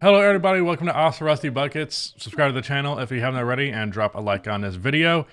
Hello everybody, welcome to Awesome Rusty Buckets. Subscribe to the channel if you haven't already and drop a like on this video.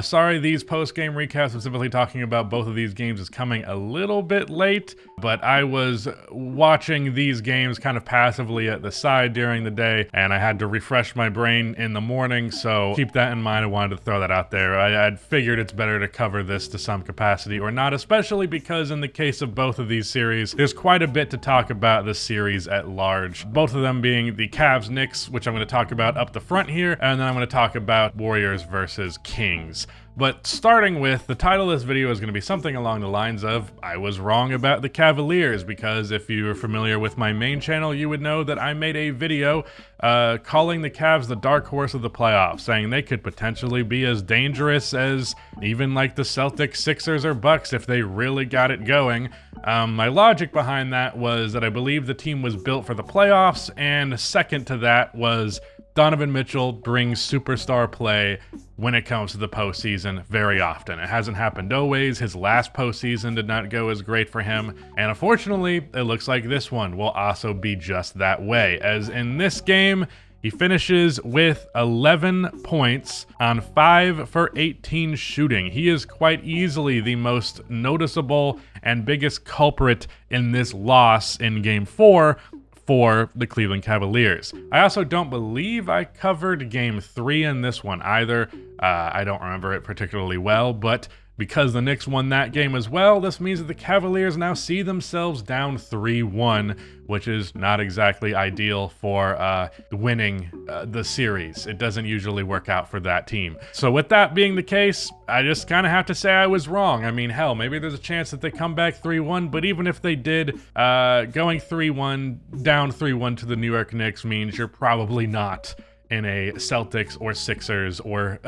Sorry, these post-game recaps specifically talking about both of these games is coming a little bit late, but I was watching these games kind of passively at the side during the day, and I had to refresh my brain in the morning, so keep that in mind. I wanted to throw that out there. I'd figured it's better to cover this to some capacity or not, especially because in the case of both of these series, there's quite a bit to talk about the series at large. Both of them being the Cavs-Knicks, which I'm going to talk about up the front here, and then I'm going to talk about Warriors versus Kings. But starting with, the title of this video is going to be something along the lines of, I was wrong about the Cavaliers, because if you're familiar with my main channel, you would know that I made a video calling the Cavs the dark horse of the playoffs, saying they could potentially be as dangerous as even like the Celtics, Sixers, or Bucks if they really got it going. My logic behind that was that I believe the team was built for the playoffs, and second to that was Donovan Mitchell brings superstar play when it comes to the postseason very often. It hasn't happened always. His last postseason did not go as great for him, and unfortunately, it looks like this one will also be just that way, as in this game, he finishes with 11 points on 5 for 18 shooting. He is quite easily the most noticeable and biggest culprit in this loss in Game 4 for the Cleveland Cavaliers. I also don't believe I covered Game 3 in this one either. I don't remember it particularly well, but because the Knicks won that game as well, this means that the Cavaliers now see themselves down 3-1, which is not exactly ideal for winning the series. It doesn't usually work out for that team. So with that being the case, I just kind of have to say I was wrong. I mean, hell, maybe there's a chance that they come back 3-1, but even if they did, going 3-1, down 3-1 to the New York Knicks means you're probably not in a Celtics or Sixers or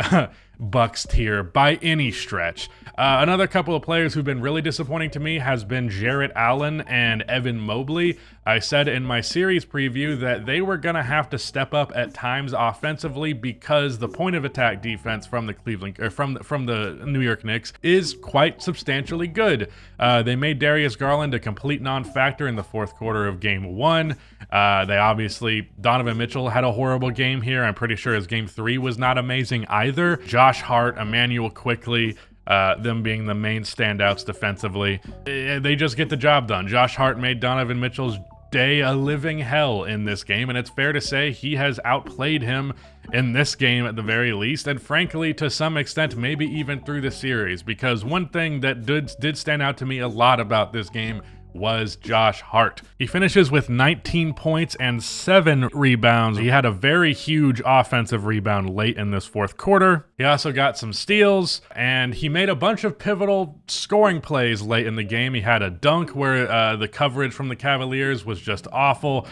Bucks tier by any stretch. Another couple of players who've been really disappointing to me has been Jarrett Allen and Evan Mobley. I said in my series preview that they were going to have to step up at times offensively because the point of attack defense from the from the New York Knicks is quite substantially good. They made Darius Garland a complete non-factor in the fourth quarter of Game 1. Donovan Mitchell had a horrible game here. I'm pretty sure his Game 3 was not amazing either. Josh Hart, Emmanuel Quickley, them being the main standouts defensively. They just get the job done. Josh Hart made Donovan Mitchell's day a living hell in this game, and it's fair to say he has outplayed him in this game at the very least, and frankly, to some extent, maybe even through the series, because one thing that did stand out to me a lot about this game was Josh Hart. He finishes with 19 points and 7 rebounds. He had a very huge offensive rebound late in this fourth quarter. He also got some steals, and he made a bunch of pivotal scoring plays late in the game. He had a dunk where the coverage from the Cavaliers was just awful.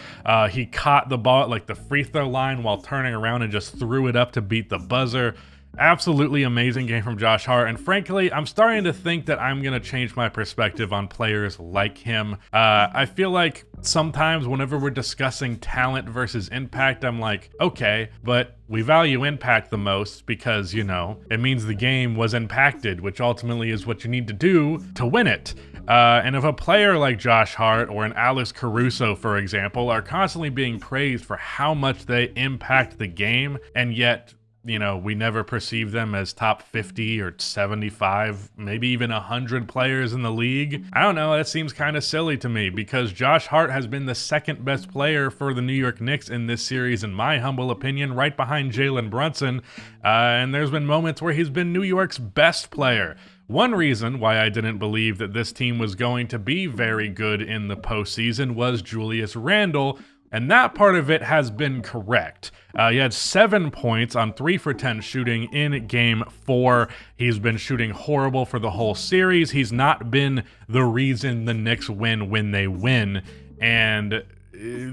He caught the ball at like the free throw line while turning around and just threw it up to beat the buzzer. Absolutely amazing game from Josh Hart, and frankly, I'm starting to think that I'm going to change my perspective on players like him. I feel like sometimes whenever we're discussing talent versus impact, I'm like, okay, but we value impact the most because, you know, it means the game was impacted, which ultimately is what you need to do to win it. And if a player like Josh Hart or an Alex Caruso, for example, are constantly being praised for how much they impact the game, and yet, you know, we never perceive them as top 50 or 75, maybe even 100 players in the league. I don't know, that seems kind of silly to me because Josh Hart has been the second best player for the New York Knicks in this series, in my humble opinion, right behind Jalen Brunson. And there's been moments where he's been New York's best player. One reason why I didn't believe that this team was going to be very good in the postseason was Julius Randle, and that part of it has been correct. He had 7 points on 3 for 10 shooting in Game 4. He's been shooting horrible for the whole series. He's not been the reason the Knicks win when they win. And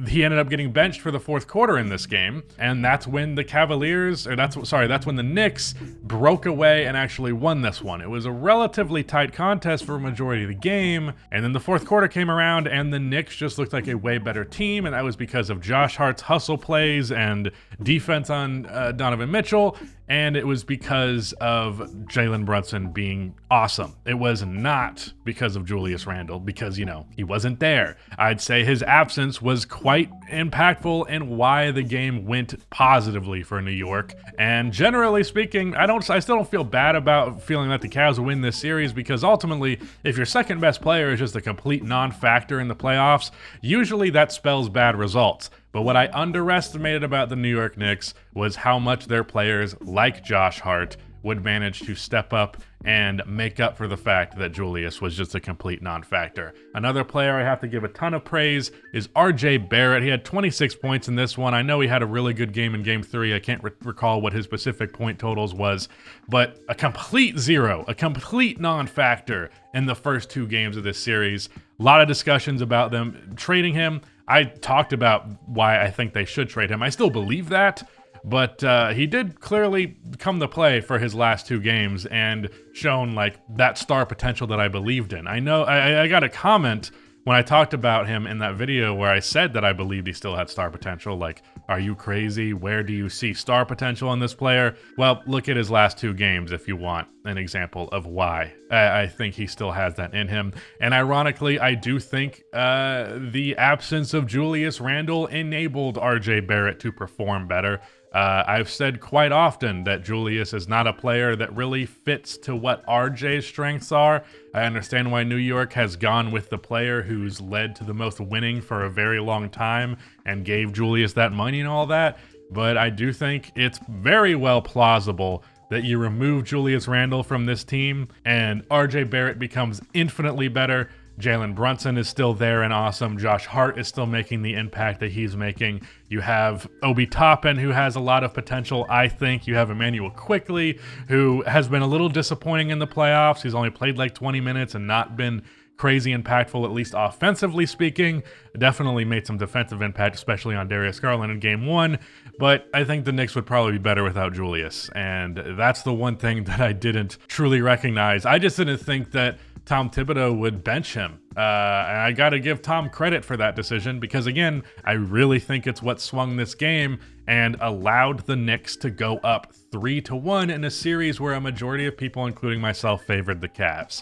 he ended up getting benched for the fourth quarter in this game, and that's when the that's when the Knicks broke away and actually won this one. It was a relatively tight contest for a majority of the game, and then the fourth quarter came around and the Knicks just looked like a way better team, and that was because of Josh Hart's hustle plays and defense on Donovan Mitchell, and it was because of Jalen Brunson being awesome. It was not because of Julius Randle, because, you know, he wasn't there. I'd say his absence was quite impactful in why the game went positively for New York. And generally speaking, I still don't feel bad about feeling that the Cavs will win this series, because ultimately, if your second best player is just a complete non-factor in the playoffs, usually that spells bad results. But what I underestimated about the New York Knicks was how much their players, like Josh Hart, would manage to step up and make up for the fact that Julius was just a complete non-factor. Another player I have to give a ton of praise is RJ Barrett. He had 26 points in this one. I know he had a really good game in Game 3. I can't recall what his specific point totals was, but a complete zero, a complete non-factor in the first 2 games of this series. A lot of discussions about them trading him. I talked about why I think they should trade him. I still believe that, but he did clearly come to play for his last 2 games and shown like that star potential that I believed in. I know I got a comment when I talked about him in that video where I said that I believed he still had star potential. Like, are you crazy? Where do you see star potential in this player? Well, look at his last 2 games if you want an example of why I think he still has that in him. And ironically, I do think the absence of Julius Randle enabled RJ Barrett to perform better. I've said quite often that Julius is not a player that really fits to what RJ's strengths are. I understand why New York has gone with the player who's led to the most winning for a very long time and gave Julius that money and all that. But I do think it's very well plausible that you remove Julius Randle from this team and RJ Barrett becomes infinitely better. Jalen Brunson is still there and awesome. Josh Hart is still making the impact that he's making. You have Obi Toppin, who has a lot of potential, I think. You have Immanuel Quickley, who has been a little disappointing in the playoffs. He's only played like 20 minutes and not been crazy impactful, at least offensively speaking. Definitely made some defensive impact, especially on Darius Garland in Game 1. But I think the Knicks would probably be better without Julius. And that's the one thing that I didn't truly recognize. I just didn't think that Tom Thibodeau would bench him. And I got to give Tom credit for that decision because, again, I really think it's what swung this game and allowed the Knicks to go up 3-1 in a series where a majority of people, including myself, favored the Cavs.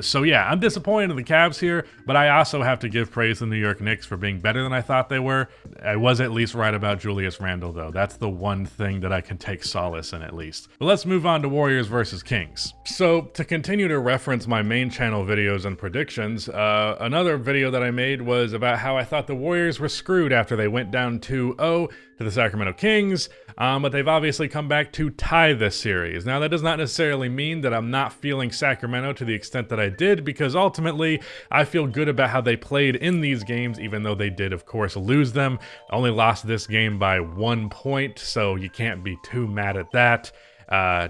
So yeah, I'm disappointed in the Cavs here, but I also have to give praise to the New York Knicks for being better than I thought they were. I was at least right about Julius Randle, though. That's the one thing that I can take solace in, at least. But let's move on to Warriors versus Kings. So to continue to reference my main channel videos and predictions, another video that I made was about how I thought the Warriors were screwed after they went down 2-0 to the Sacramento Kings, but they've obviously come back to tie this series. Now, that does not necessarily mean that I'm not feeling Sacramento to the extent that I did, because ultimately, I feel good about how they played in these games, even though they did, of course, lose them. Only lost this game by 1 point, so you can't be too mad at that.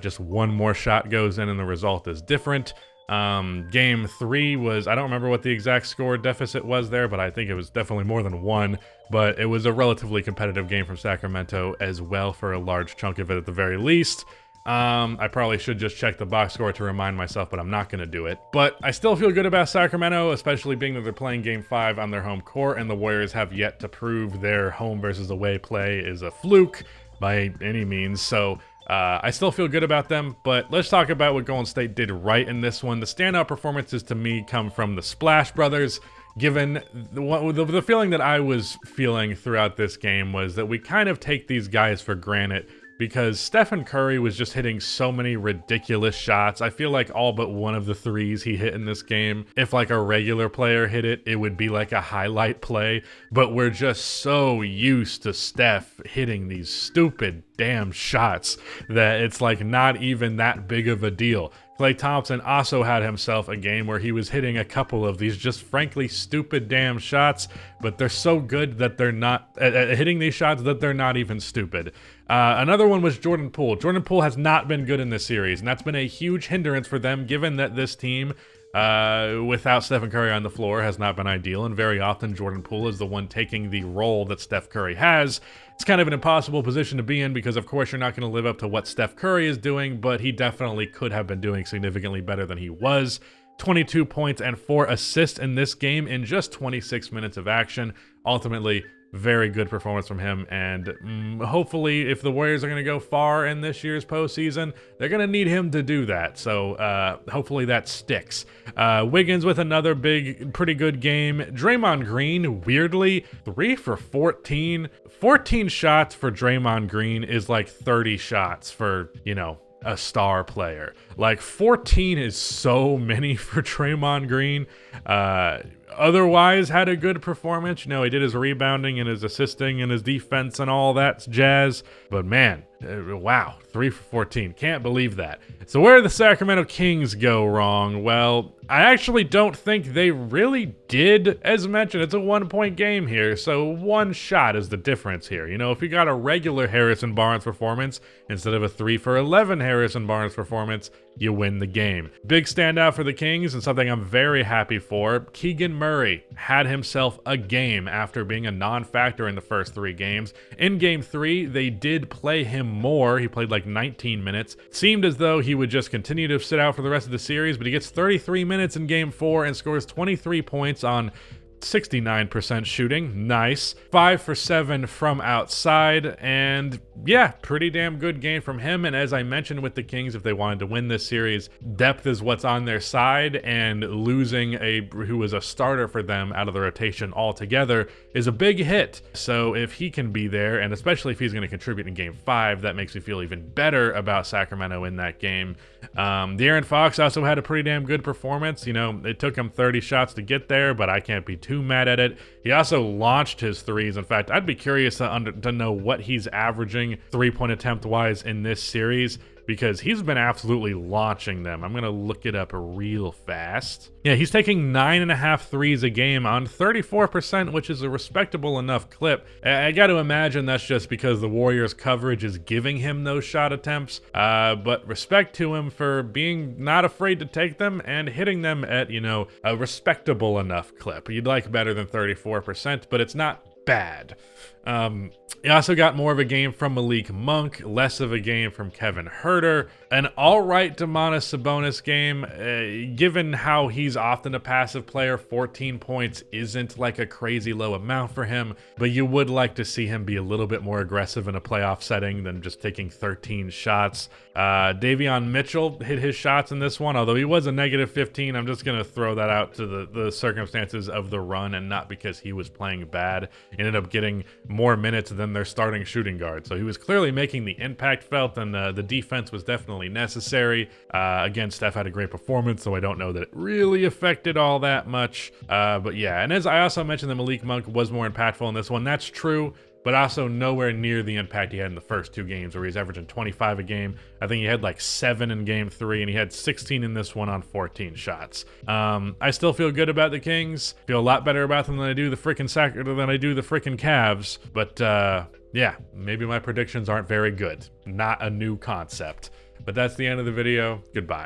Just one more shot goes in and the result is different. Game 3 was, I don't remember what the exact score deficit was there, but I think it was definitely more than 1. But it was a relatively competitive game from Sacramento as well for a large chunk of it at the very least. I probably should just check the box score to remind myself, but I'm not going to do it. But I still feel good about Sacramento, especially being that they're playing Game 5 on their home court, and the Warriors have yet to prove their home versus away play is a fluke by any means. So I still feel good about them, but let's talk about what Golden State did right in this one. The standout performances to me come from the Splash Brothers. Given the feeling that I was feeling throughout this game was that we kind of take these guys for granted because Stephen Curry was just hitting so many ridiculous shots. I feel like all but one of the threes he hit in this game, if like a regular player hit it, it would be like a highlight play. But we're just so used to Steph hitting these stupid damn shots that it's like not even that big of a deal. Klay Thompson also had himself a game where he was hitting a couple of these just frankly stupid damn shots, but they're so good that they're not hitting these shots that they're not even stupid. Another one was Jordan Poole. Jordan Poole has not been good in this series, and that's been a huge hindrance for them given that this team without Stephen Curry on the floor has not been ideal, and very often Jordan Poole is the one taking the role that Steph Curry has. It's kind of an impossible position to be in because, of course, you're not going to live up to what Steph Curry is doing, but he definitely could have been doing significantly better than he was. 22 points and 4 assists in this game in just 26 minutes of action. Ultimately, Very good performance from him, and hopefully if the Warriors are going to go far in this year's postseason, they're going to need him to do that, so hopefully that sticks. Wiggins with another pretty good game. Draymond Green, weirdly, 3 for 14. 14 shots for Draymond Green is like 30 shots for, you know, a star player. Like 14 is so many for Draymond Green. Otherwise had a good performance. You know, he did his rebounding and his assisting and his defense and all that jazz. But man, wow, 3 for 14. Can't believe that. So where did the Sacramento Kings go wrong? Well, I actually don't think they really did. As mentioned, it's a 1-point game here, so 1 shot is the difference here. You know, if you got a regular Harrison Barnes performance instead of a 3 for 11 Harrison Barnes performance, you win the game. Big standout for the Kings, and something I'm very happy for. Keegan Murray had himself a game after being a non-factor in the first 3 games. In game 3, they did play him more. He played like 19 minutes. Seemed as though he would just continue to sit out for the rest of the series, but he gets 33 minutes in game 4 and scores 23 points on 69% shooting. Nice. 5 for 7 from outside, and yeah, pretty damn good game from him. And as I mentioned with the Kings, if they wanted to win this series, depth is what's on their side, and losing who was a starter for them out of the rotation altogether is a big hit. So if he can be there, and especially if he's going to contribute in game 5, that makes me feel even better about Sacramento in that game. De'Aaron Fox also had a pretty damn good performance. You know, it took him 30 shots to get there, but I can't be too mad at it. He also launched his threes. In fact, I'd be curious to know what he's averaging 3-point attempt wise in this series, because he's been absolutely launching them. I'm gonna look it up real fast. Yeah, he's taking 9.5 threes a game on 34%, which is a respectable enough clip. I got to imagine that's just because the Warriors' coverage is giving him those shot attempts. But respect to him for being not afraid to take them and hitting them at, you know, a respectable enough clip. You'd like better than 34%, but it's not bad. He also got more of a game from Malik Monk, less of a game from Kevin Huerter. An all-right Domantas Sabonis game. Given how he's often a passive player, 14 points isn't like a crazy low amount for him, but you would like to see him be a little bit more aggressive in a playoff setting than just taking 13 shots. Davion Mitchell hit his shots in this one, although he was a negative 15. I'm just going to throw that out to the circumstances of the run and not because he was playing bad. He ended up getting more minutes than their starting shooting guard, so he was clearly making the impact felt, and the defense was definitely necessary. Again, Steph had a great performance, so I don't know that it really affected all that much, but yeah. And as I also mentioned, that Malik Monk was more impactful in this one. That's true, but also nowhere near the impact he had in the first 2 games, where he's averaging 25 a game. I think he had like 7 in game 3, and he had 16 in this one on 14 shots. I still feel good about the Kings. Feel a lot better about them than I do the freaking Cavs. But yeah, maybe my predictions aren't very good. Not a new concept. But that's the end of the video. Goodbye.